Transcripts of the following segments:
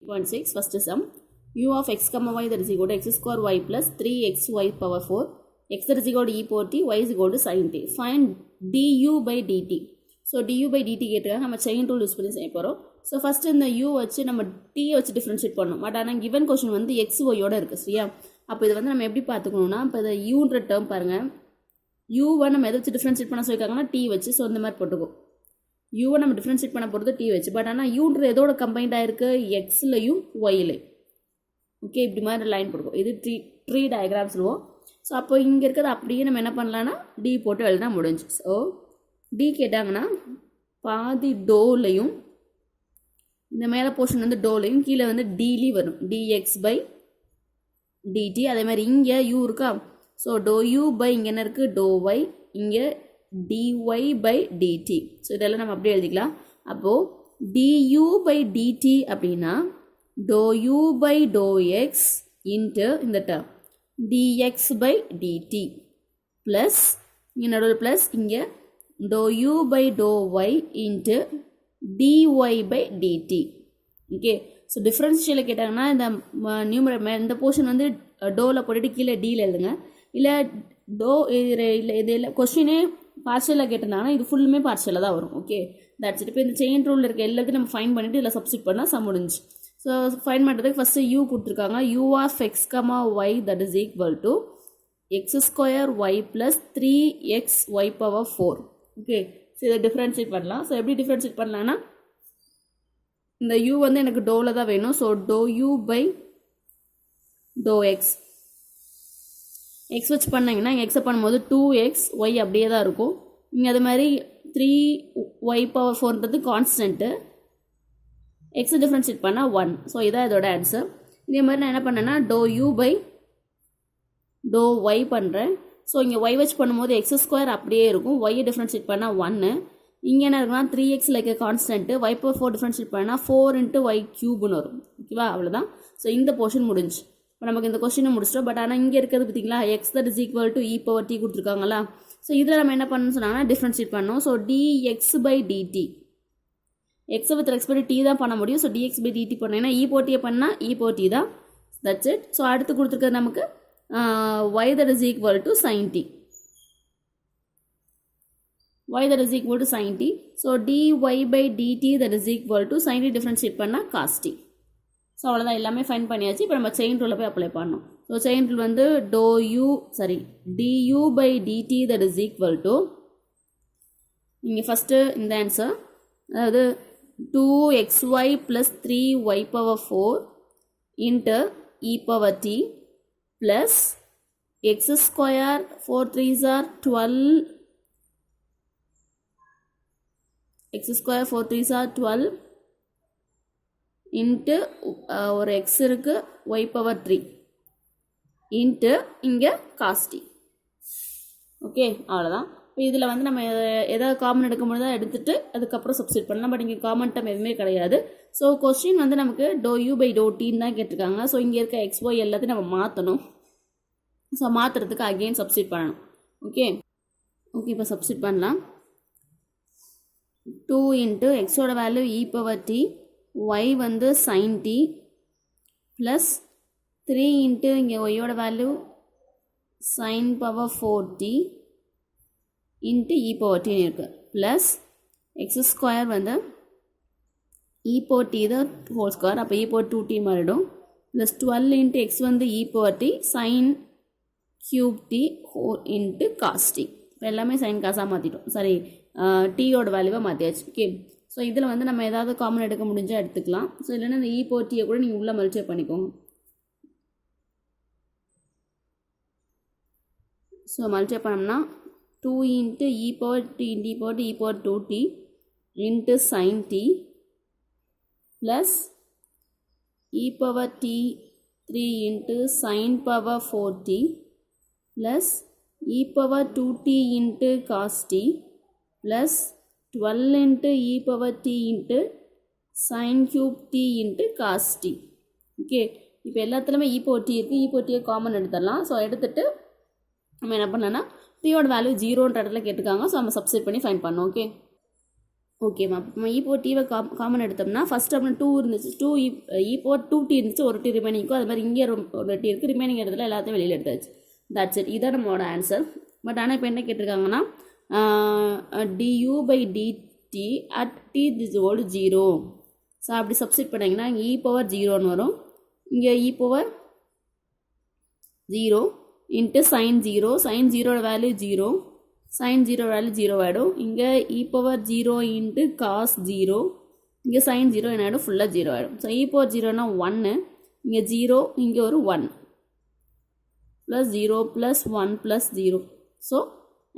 8.6 first sum u of x comma y that is equal to x square y plus 3xy power 4 x that is equal to e power t y is equal to sin t. Find du by dt. So du by dt கேட்டிருக்காங்க, நம்ம chain rule use பண்ணி செய்ய போகிறோம். So first இந்த u வச்சு நம்ம t வச்சு differentiate பண்ணணும். பட் ஆனால் கிவன் கொஷின் வந்து எக்ஸ் ஒய்யோட இருக்குது சரியா. அப்போ இது வந்து நம்ம எப்படி பார்த்துக்கணும்னா, இப்போ இந்த யூன்ற டேர்ம் பாருங்கள், யூவை நம்ம எதை வச்சு டிஃப்ரென்ஷியேட் பண்ண சொல்லியிருக்காங்கன்னா டி வச்சு. ஸோ இந்த மாதிரி போட்டுக்கும், யூவை நம்ம டிஃப்ரென்ஷியேட் பண்ண போகிறது டி வச்சு. பட் ஆனால் யூன்ற எதோட கம்பைண்டாக இருக்குது, எக்ஸ்லையும் ஒய்லையும். ஓகே, இப்படி மாதிரி லைன் போட்டுக்கும். இது ட்ரீ டயக்ராம் சொல்லுவோம். ஸோ அப்போ இங்கே இருக்கிறது அப்படியே நம்ம என்ன பண்ணலான்னா டி போட்டு எழுதினா முடிஞ்சு. ஸோ டி கேட்டாங்கன்னா பாதி டோலையும், இந்த மேலே போர்ஷன் வந்து டோலையும், கீழே வந்து டிலி வரும், டிஎக்ஸ் பை டிடி. அதே மாதிரி இங்கே யூ இருக்கா, ஸோ டோ யூ பை இங்கே என்ன இருக்குது டோ ஒய், இங்கே dy by dt. ஸோ இதெல்லாம் நம்ம அப்படியே எழுதிக்கலாம். அப்போது du by dt அப்படின்னா dou u by dou x into இந்த term dx by dt plus இங்கே நடுவில் ப்ளஸ் இங்கே dou u by dou y into dy by dt. Okay, so டிஃப்ரென்ஷியலில் கேட்டாங்கன்னா இந்த நியூமரேட்டர் இந்த போர்ஷன் வந்து டோவில் போட்டுட்டு கீழே டியில் எழுதுங்க. இல்லை டோ இல்லை இது இல்லை கொஸ்டினே பார்ஷியலாக கேட்டிருந்தாங்கன்னா இது ஃபுல்லுமே பார்ஷியலாக தான் வரும். Okay, that's it. இப்போ இந்த செயின் ரூலில் இருக்க எல்லாத்தையும் நம்ம ஃபைன் பண்ணிவிட்டு இதில் சப்ஸ்டிட் பண்ணால் சம் முடிஞ்சு. ஸோ ஃபைன் பண்ணுறதுக்கு ஃபஸ்ட்டு யூ கொடுத்துருக்காங்க. U of X comma Y that is equal to X square Y plus 3xy power 4. Okay, so இதை டிஃப்ரென்ஷியேட் பண்ணலாம். ஸோ எப்படி டிஃப்ரென்ஷியேட் பண்ணலான்னா, இந்த யூ வந்து எனக்கு டோவில் தான் வேணும். So to you by to X, X வச்சு பண்ணிங்கன்னா இங்கே எக்ஸை பண்ணும்போது 2x ஒய் அப்படியே தான் இருக்கும். இங்கே அது மாதிரி 3y பவர் 4ன்றது கான்ஸ்டன்ட்டு, எக்ஸை டிஃப்ரென்ஷியேட் பண்ணால் 1. ஸோ இதான் இதோட ஆன்சர். இதே மாதிரி நான் என்ன பண்ணேன்னா doh you by to y பண்ணுறேன். ஸோ இங்கே ஒய் வச்சு பண்ணும்போது எக்ஸ் ஸ்கொயர் அப்படியே இருக்கும், ஒய்யை டிஃப்ரென்ஷியேட் பண்ணால் 1. இங்கே என்ன இருக்குன்னா 3x like constant, y power 4 differentiate பண்ணால் 4 × y க்யூப்னு வரும். ஓகேவா, அவ்வளோதான். ஸோ இந்த போர்ஷன் முடிஞ்சு. இப்போ நமக்கு இந்த கொஸ்டினை முடிச்சிட்டோம். பட் ஆனால் இங்கே இருக்கிறது பார்த்தீங்களா, x that is equal to e power t கொடுத்துருக்காங்களா. ஸோ இதில் நம்ம என்ன பண்ணணும்னு சொன்னாங்கன்னா டிஃப்ரென்ஷியேட் பண்ணணும். ஸோ dx by dt, எக்ஸை வித் ரெஸ்பெக்ட் டி தான் பண்ண முடியும். ஸோ dx by dt பண்ணேன்னா இ பவர் டியை பண்ணால் இ பவர் டி தான், தட்ஸ் இட். ஸோ அடுத்து கொடுத்துருக்கிறது நமக்கு y that is equal to sin t, y that is equal to sin t. So dy by dt that is equal to sin t differentiate பண்ணால் cos t. So அவ்வளோதான், எல்லாமே fine பண்ணியாச்சு. இப்போ நம்ம chain ரூலில் போய் அப்ளை பண்ணணும். So chain rule வந்து du by dt that is equal to, இங்கே ஃபஸ்ட்டு இந்த ஆன்சர், அதாவது 2xy plus 3y power 4 into e power t plus x square 4 3s are 12, x square 4 3s are 12 into ஒரு x இருக்கு y power 3 into இங்கே cos t. Okay, அவ்வளோதான். இப்போ இதில் வந்து நம்ம எதாவது காமன் எடுக்கும்போது தான் எடுத்துகிட்டு அதுக்கப்புறம் சப்ஸ்டிட் பண்ணலாம். பட் இங்கே காமன் டம் எதுவுமே கிடையாது. ஸோ கொஸ்டின் வந்து நமக்கு டோ யூ பை டோ டின்னு தான் கேட்டிருக்காங்க. ஸோ இங்கே இருக்க எக்ஸ் ஒய் எல்லாத்தையும் நம்ம மாற்றணும். ஸோ மாற்றுறதுக்கு அகெயின் சப்ஸ்டிட் பண்ணணும். ஓகே, இப்போ சப்ஸ்டிட் பண்ணலாம். 2 × எக்ஸோட value e power t, y வந்து சைன் டி ப்ளஸ் 3 × இங்கே ஒய்யோட value sine power 4t into e power டின்னு இருக்குது ப்ளஸ் எக்ஸ் ஸ்கொயர் வந்து இ பவர் டி தான் ஹோல் ஸ்கொயர், அப்போ இ பவர் 2t மாறிடும் ப்ளஸ் 12 × எக்ஸ் வந்து e power t sine cube t into cos t. இப்போ எல்லாமே சைன் காசாக மாற்றிட்டோம், சாரி டீயோட வேல்யூவாக மாற்றியாச்சு. ஓகே, ஸோ இதில் வந்து நம்ம ஏதாவது காமன் எடுக்க முடிஞ்சால் எடுத்துக்கலாம். ஸோ இல்லைன்னா இந்த இ பவர் டியை கூட நீங்கள் உள்ளே மல்டிப்ளை பண்ணிக்கோங்க. ஸோ மல்டிப்ளை பண்ணோம்னா 2 × e power t × e power t e power 2t into sin t plus e power t 3 × sin power 4t plus e power 2t into cos t plus 12 × e power t into sin cube t into cos t. Okay, இப்போ எல்லாத்துலேயுமே e power t இருக்குது, e power t common எடுத்துடலாம். So எடுத்துகிட்டு நம்ம என்ன பண்ணலான்னா டீயோட value 0ன்ற இடத்துல கேட்டுக்காங்க. So நம்ம சப்ஸ்டிட் பண்ணி ஃபைன் பண்ணோம். ஓகே, ஓகேம்மா. இப்போ இ பவர் டிவை காமன் எடுத்தோம்னா ஃபஸ்ட் டேர்மில் 2 இருந்துச்சு, 2 இ பவர் 2t இருந்துச்சு, ஒரு டி ரிமைனிங்க்கும். அது மாதிரி இங்கே ஒரு டி இருக்குது, ரிமைனிங் இடத்துல எல்லாத்தையும் வெளியில் எடுத்தாச்சு. That's it. இதான் நம்மளோட ஆன்சர். பட் ஆனால் இப்போ என்ன கேட்டிருக்காங்கன்னா du by dt at t is equal to 0. So அப்படி சப்ஸ்டிட் பண்ணிங்கன்னா இங்கே இ பவர் 0ன்னு வரும். இங்கே e power 0 into sine 0, sine 0 value 0, sine 0 value 0 ஆகிடும். இங்கே இ பவர் 0 இன்ட்டு காஸ் 0, இங்கே சைன் 0 என்ன ஆகிடும், ஃபுல்லாக 0 ஆகிடும். ஸோ இ பவர் 0னா 1, இங்கே 0, இங்கே ஒரு 1, plus 0 plus 1 plus 0. So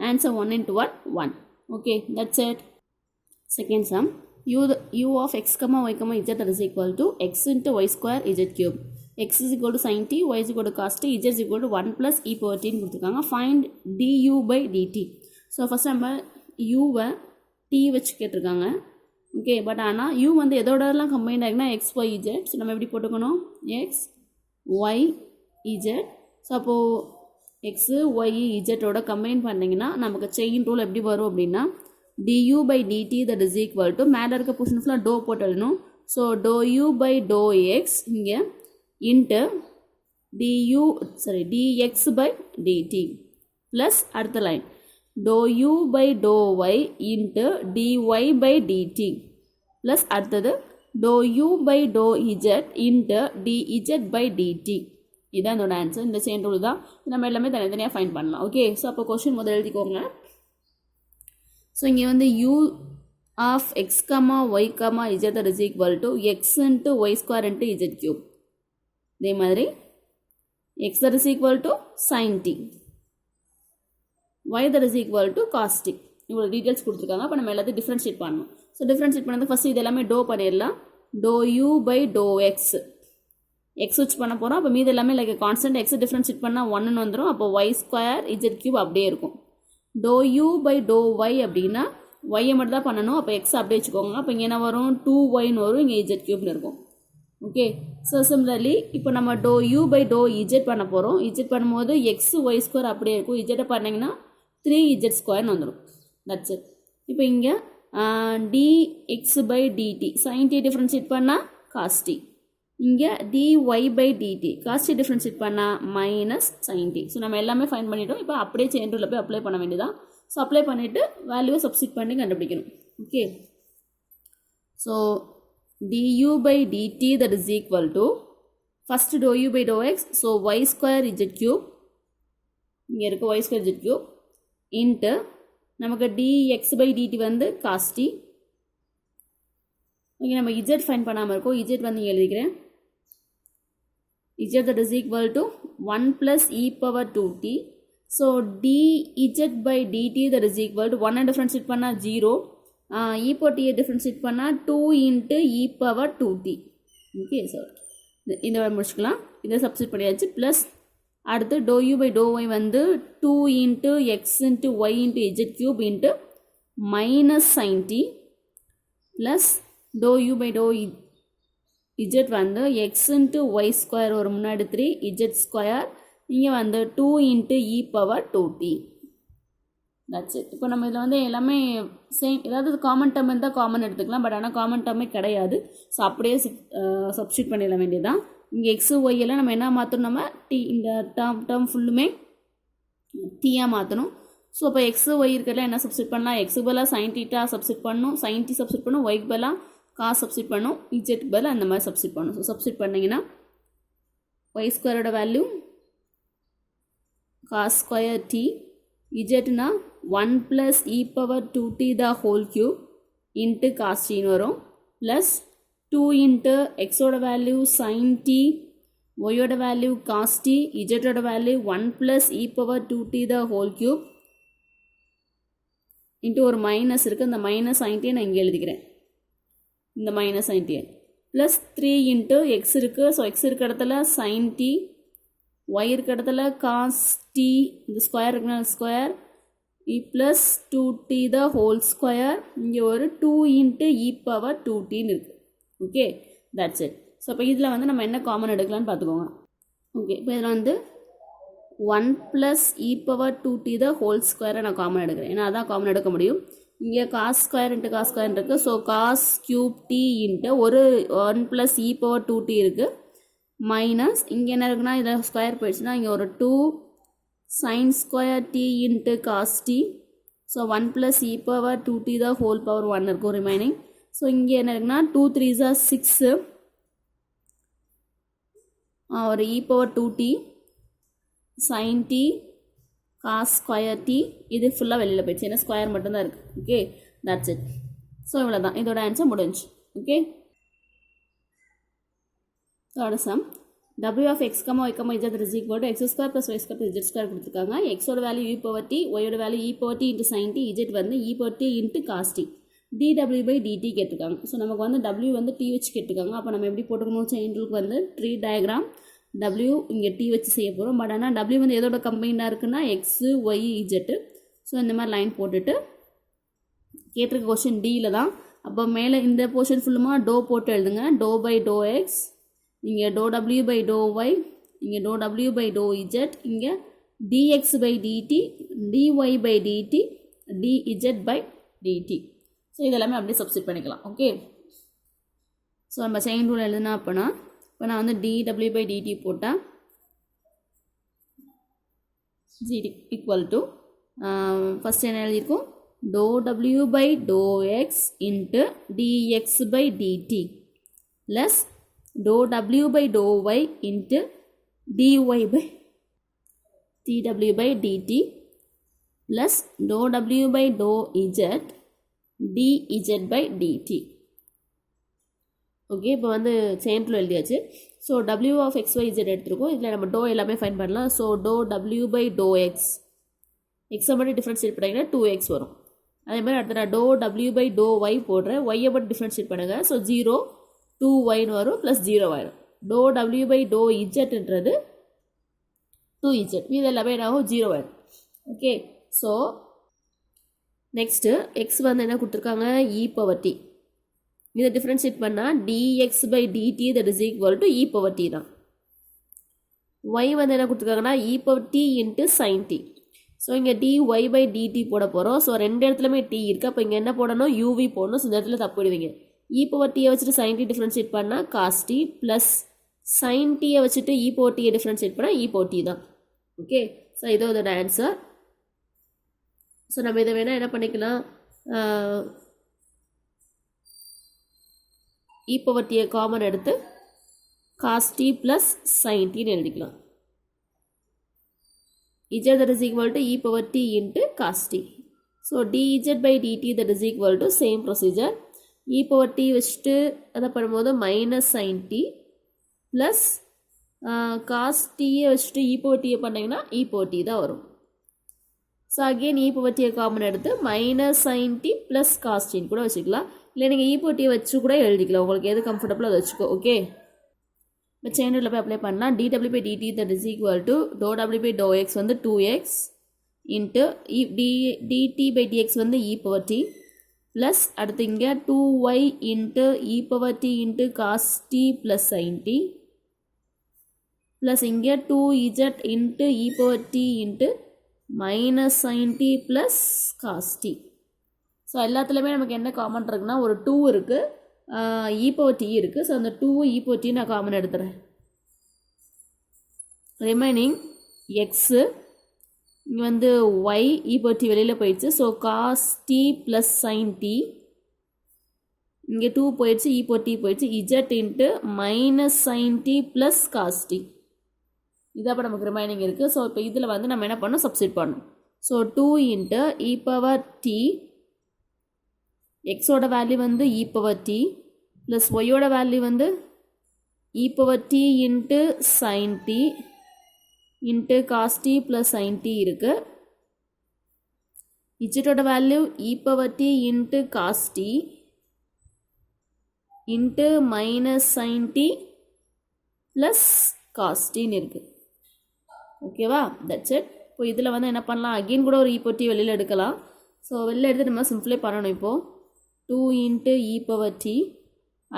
answer 1 into 1, 1. Okay, that's it. Second sum, u of x, y, z is equal to x into y square z cube. X is equal to sin t, y is equal to cos t, z is equal to 1 plus e power t கொடுத்துருக்காங்க. Find du by dt. So first நம்ம யூவை t வச்சு கேட்டிருக்காங்க. Okay, but ஆனால் u வந்து எதோடலாம் combined ஆகினா x y z. So நம்ம எப்படி போட்டுக்கணும், எக்ஸ் ஒய் இஜெட். ஸோ அப்போது எக்ஸு ஒய் இஜெட்டோட கம்பைன் பண்ணிங்கன்னா நமக்கு செயின் ரூல் எப்படி வரும் அப்படின்னா du by dt that is equal to மேலே இருக்க பொசிஷன் ஃபுல்லாக டோ போட்டு எழுதணும். So to you by to x இங்கே into dx by dt plus அடுத்த லைன் டோ you by to y into dy by dt plus அடுத்தது டோ you by to z into dz by dt. இதுதான் என்னோட ஆன்சர். இந்த செயின் ரூல் தான். நம்ம எல்லாமே தனித்தனியாக ஃபைண்ட் பண்ணலாம். ஓகே, ஸோ அப்போ கொஸ்டின் முதல் எழுதிக்கோங்க. ஸோ இங்கே வந்து u of X comma y comma z that is equal to x into y square into z cube. இதே மாதிரி x that is equal to sine t, y that is equal to cos t. இவ்வளோ details கொடுத்துருக்காங்க. அப்போ நம்ம எல்லாத்தையும் differentiate பண்ணணும். So differentiate பண்ணது first இது எல்லாமே டோ பண்ணிடலாம். Doh you by to X, X வச்சு பண்ண போகிறோம். அப்போ மீது எல்லாமே லைக் கான்ஸ்டன்ட், எக்ஸ் டிஃப்ரென்ஷியேட் பண்ணால் 1ன்னு வந்துடும். அப்போ ஒய் ஸ்கொயர் இஜெட் கியூப் அப்படியே இருக்கும். Doh you by to y அப்படின்னா ஒய்யை மட்டும் தான் பண்ணணும். அப்போ எக்ஸ் அப்படியே வச்சுக்கோங்க. அப்போ இங்கே என்ன வரும், 2yன்னு வரும், இங்கே இஜெட் கியூப்னு இருக்கும். ஓகே, ஸோ சிமிலர்லி இப்போ நம்ம doh you by to z பண்ண போகிறோம். இஜெட் பண்ணும்போது எக்ஸ் ஒய் ஸ்கொயர் அப்படியே இருக்கும். இஜெட்டை பண்ணிங்கன்னா 3z ஸ்கொயர்னு வந்துடும். That's it. இப்போ இங்கே dx by dt sin t differentiate பண்ணால் cos t, இங்கே dy by dt cos t differentiate பண்ணால் மைனஸ் sin t. ஸோ நம்ம எல்லாமே ஃபைன் பண்ணிட்டோம். இப்போ அப்படியே செயின் ரூலில் போய் அப்ளை பண்ண வேண்டியதான். ஸோ அப்ளை பண்ணிவிட்டு வேல்யூவை சப்ஸ்டிட் பண்ணி கண்டுபிடிக்கணும். Okay, so du by dt that is equal to first dou u by dou x, so y square z cube, இங்கே இருக்க y square z cube into நமக்கு dx by dt வந்து cos t. Okay, நம்ம z fine பண்ணாமல் இருக்கோம். z வந்து இங்கே எழுதிக்கிறேன். z that is equal to 1 plus e power 2t. So dz by dt that is equal to 1 differentiate பண்ணால் 0, e power t differentiate பண்ணால் 2 into e power 2t. Okay, sir இந்த முடிச்சுக்கலாம். இதை சப்ஸ்டிட் பண்ணியாச்சு. ப்ளஸ் அடுத்து doh you by to y வந்து 2 into x into y into z cube into minus sine t plus doh you by to z வந்து x into y square ஒரு முன்னாடி 3 z square, இங்கே வந்து 2 into e power 2t. That's it. இப்போ நம்ம இதில் வந்து எல்லாமே சேம், ஏதாவது காமன் டேர்ம் இருந்தால் காமன் எடுத்துக்கலாம். பட் ஆனால் காமன் டேர்மே கிடையாது. ஸோ அப்படியே சப்ஸ்டியூட் பண்ணிட வேண்டியதான். இங்கே எக்ஸு ஒய்யெல்லாம் நம்ம என்ன மாற்றணும், நம்ம டி இந்த டேர்ம் ஃபுல்லுமே டீயாக மாற்றணும். ஸோ அப்போ எக்ஸு ஒய் இருக்கிறதுல என்ன சப்ஸ்டியூட் பண்ணலாம், எக்ஸுக்கு பதிலாக சைன் டீட்டா சப்ஸ்டியூட் பண்ணணும், சைன் டி சப்ஸ்டியூட் பண்ணணும், ஒய்க்கு பதிலாக காஸ் சப்ஸ்டியூட் பண்ணணும், இஜெட்டுக்கு பதிலாக அந்த மாதிரி சப்ஸ்டியூட் பண்ணணும். ஸோ சப்ஸ்டியூட் பண்ணிங்கன்னா ஒய் ஸ்கொயரோட வேல்யூ காஸ் ஸ்கொயர் டி, இஜெட்னா 1 plus e power 2t the whole cube into cos t வரும், ப்ளஸ் 2 இன்ட்டு எக்ஸோட வேல்யூ sin t, ஒய்யோட வேல்யூ cos t, இஜெட்டோட value 1 plus e power 2t the whole cube இன்ட்டு ஒரு minus இருக்குது. இந்த minus sin t நான் இங்கே எழுதிக்கிறேன். இந்த minus sin t plus 3 into x இருக்குது. ஸோ எக்ஸ் இருக்க இடத்துல sin t, ஒய் இருக்க இடத்துல cos t, இந்த ஸ்கொயர் இருக்குன்னா square, e plus 2t the whole square, இங்கே ஒரு 2 இன்ட்டு e power 2tன்னு இருக்குது. Okay, that's it. ஸோ இப்போ இதில் வந்து நம்ம என்ன காமன் எடுக்கலான்னு பார்த்துக்கோங்க. ஓகே, இப்போ இதில் வந்து 1 plus e power 2t the whole square நான் காமன் எடுக்கிறேன். ஏன்னா அதான் காமன் எடுக்க முடியும். இங்கே cos square into cos square இருக்குது. So cos cube t into ஒரு 1 + e⁻2t இருக்குது மைனஸ் இங்கே என்ன இருக்குன்னா இதில் ஸ்கொயர் போயிடுச்சுன்னா இங்கே ஒரு 2 sin square t into cos t. So 1 + e⁻2t தான் ஹோல் பவர் 1 இருக்கும் ரிமைனிங். ஸோ இங்கே என்ன இருக்குன்னா 2 3s are 6 ஒரு e⁻2t sin t cos square t. இது ஃபுல்லாக வெளியில் போயிடுச்சு, ஏன்னா ஸ்கொயர் மட்டும்தான் இருக்குது. Okay, that's it. ஸோ இவ்வளோ தான், இதோட ஆன்சர் முடிஞ்சு. ஓகே, அதோட some w of x, y, z is equal to x² + y² + z² கொடுத்துருக்காங்க. எக்ஸோட வேல்யூ e⁻t, ஒயோட value e⁻t × sin t, z வந்து e⁻t × cos t, dw/dt கேட்டிருக்காங்க. ஸோ நமக்கு வந்து w வந்து t வச்சு கேட்டிருக்காங்க. அப்போ நம்ம எப்படி போட்டுக்கணும், செயின் ரூலுக்கு வந்து ட்ரீ டயக்ராம் w இங்கே t வச்சு செய்ய போகிறோம். பட் ஆனால் w வந்து எதோட கம்பைண்டாக இருக்குன்னா x, y, z. ஸோ இந்த மாதிரி லைன் போட்டுட்டு கேட்டிருக்க கொஸ்டின் டியில் தான். அப்போ மேலே இந்த போர்ஷன் ஃபுல்லுமா டோ போட்டு எழுதுங்க. ∂/∂x, இங்கே ∂w/∂y, இங்கே ∂w/∂z, இங்கே dx/dt, dy/dt, dz/dt. ஸோ இதெல்லாமே அப்படியே சப்ஸ்டிட் பண்ணிக்கலாம். ஓகே, ஸோ நம்ம செயின் ரூல் எழுதுனா அப்போனா இப்போ நான் வந்து dw/dt போட்டேன். = ஃபஸ்ட் என்ன எழுதியிருக்கோம், ∂w/∂x × dx/dt plus ∂w/∂y × dw/dt plus ∂w/∂z dz/dt. Okay, இப்போ வந்து செயின் ரூல் எழுதியாச்சு. So w of x, y, z எடுத்துருக்கோம். இதில் நம்ம டோ எல்லாமே ஃபைன் பண்ணலாம். ஸோ ∂w/∂x, எக்ஸை மட்டும் டிஃப்ரென்ஷியேட் பண்ணிங்கன்னா 2x வரும். அதே மாதிரி அடுத்த ∂w/∂y போடுறேன். ஒய்யை மட்டும் டிஃப்ரென்ஷியேட் பண்ணுங்கள். ஸோ 0 2y வரும் ப்ளஸ் 0 ஆயிடும். ∂w/∂zன்றது 2z, இது எல்லாமே என்ன ஆகும், 0 ஆயிடும். ஓகே, ஸோ நெக்ஸ்ட்டு எக்ஸ் வந்து என்ன கொடுத்துருக்காங்க, e⁻t. இதை டிஃப்ரென்ஷியேட் பண்ணால் dx/dt that is equal to e⁻t தான். y வந்து என்ன கொடுத்துருக்காங்கன்னா e⁻t × sin t. ஸோ இங்கே dy/dt போட போகிறோம். ஸோ ரெண்டு இடத்துலையுமே t இருக்குது. அப்போ இங்கே என்ன போடணும், uv போடணும். ஸோ இந்த இடத்துல தப்பிடுவீங்க. e⁻t வச்சுட்டு sin t டிஃப்ரென்ஷியேட் பண்ணால் cos t plus sin t வச்சுட்டு e⁻t டிஃப்ரென்ஷியேட் பண்ணால் e⁻t தான். ஓகே, ஸோ இதோ இதோட ஆன்சர். ஸோ நம்ம இதை வேணால் என்ன பண்ணிக்கலாம், e⁻t காமன் எடுத்து cos t plus sin t எழுதிக்கலாம். z that is equal to e⁻t × cos t. So dz/dt that is equal to same procedure. e⁻t வச்சுட்டு அதை பண்ணும்போது minus sin t plus cos t வச்சுட்டு e⁻t பண்ணிங்கன்னா e⁻t தான் வரும். So again e⁻t common எடுத்து minus sin t plus cos t கூட வச்சுக்கலாம். இல்லை நீங்கள் e⁻t வச்சு கூட எழுதிக்கலாம், உங்களுக்கு எது கம்ஃபர்டபுளோ அதை வச்சுக்கோ. ஓகே, இப்போ செயின் ரூலில் போய் அப்ளை பண்ணலாம். dw/dt that is equal to ∂w/∂x வந்து 2x இன்ட்டு dt/dx வந்து e⁻t ப்ளஸ் அடுத்து இங்கே 2y into e⁻t × cos t plus sin t plus இங்கே 2z into e⁻t into minus sin t plus cos t. So எல்லாத்துலேயுமே நமக்கு என்ன common இருக்குன்னா ஒரு 2 இருக்குது, e⁻t இருக்குது. ஸோ அந்த 2 e⁻t நான் காமன் எடுத்துகிறேன். ரிமைனிங் எக்ஸு, இங்கே வந்து y e⁻t வெளியில் போயிடுச்சு. So cos t plus sin t, இங்கே 2 போயிடுச்சு, e⁻t போயிடுச்சு, z into minus sin t plus cos t. இதாக இப்போ நமக்கு ரிமைனிங் இருக்குது. ஸோ இப்போ இதில் வந்து நம்ம என்ன பண்ணணும், சப்ஸ்டிட் பண்ணணும். ஸோ 2 இன்ட்டு e⁻t, எக்ஸோட வேல்யூ வந்து e⁻t ப்ளஸ் ஒய்யோட வேல்யூ வந்து e⁻t into sin t into cos t plus sin t இருக்குது. இஜட்டோட value e⁻t into cos t into minus sin t plus cos tன்னு இருக்குது. ஓகேவா, தட்ஸ் இட். இப்போ இதில் வந்து என்ன பண்ணலாம், அகெயின் கூட ஒரு e⁻t வெளியில் எடுக்கலாம். ஸோ வெளியில் எடுத்து நம்ம சிம்பிளை பண்ணணும். இப்போது 2 இன்ட்டு e⁻t,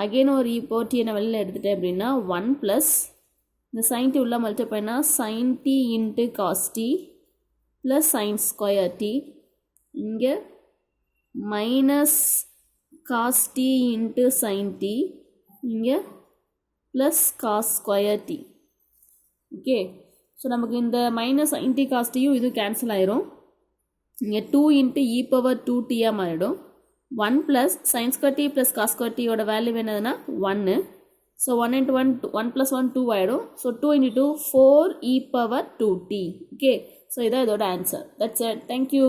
அகெயின் ஒரு e⁻t நான் வெளியில் எடுத்துட்டேன் அப்படின்னா 1 ப்ளஸ் இந்த sin t உள்ள மல்டிப்ளை பண்ணால் sin t into cos t plus sin square t, இங்கே minus cos t into sine t இங்கே plus cos square t. Okay, so நமக்கு இந்த மைனஸ் சைன் டி காஸ் டியும் இது கேன்சல் ஆயிரும். இங்கே 2 இன்ட்டு இ பவர் 2t மாறிடும். 1 plus sine square t plus cos square டியோட வேல்யூ என்னதுன்னா 1. ஸோ 1 into 1 1 + 1 2 ஆகிடும். So 2 into 2 4 e power 2t. Okay, so இதான் இதோட ஆன்சர். That's it. தேங்க்யூ.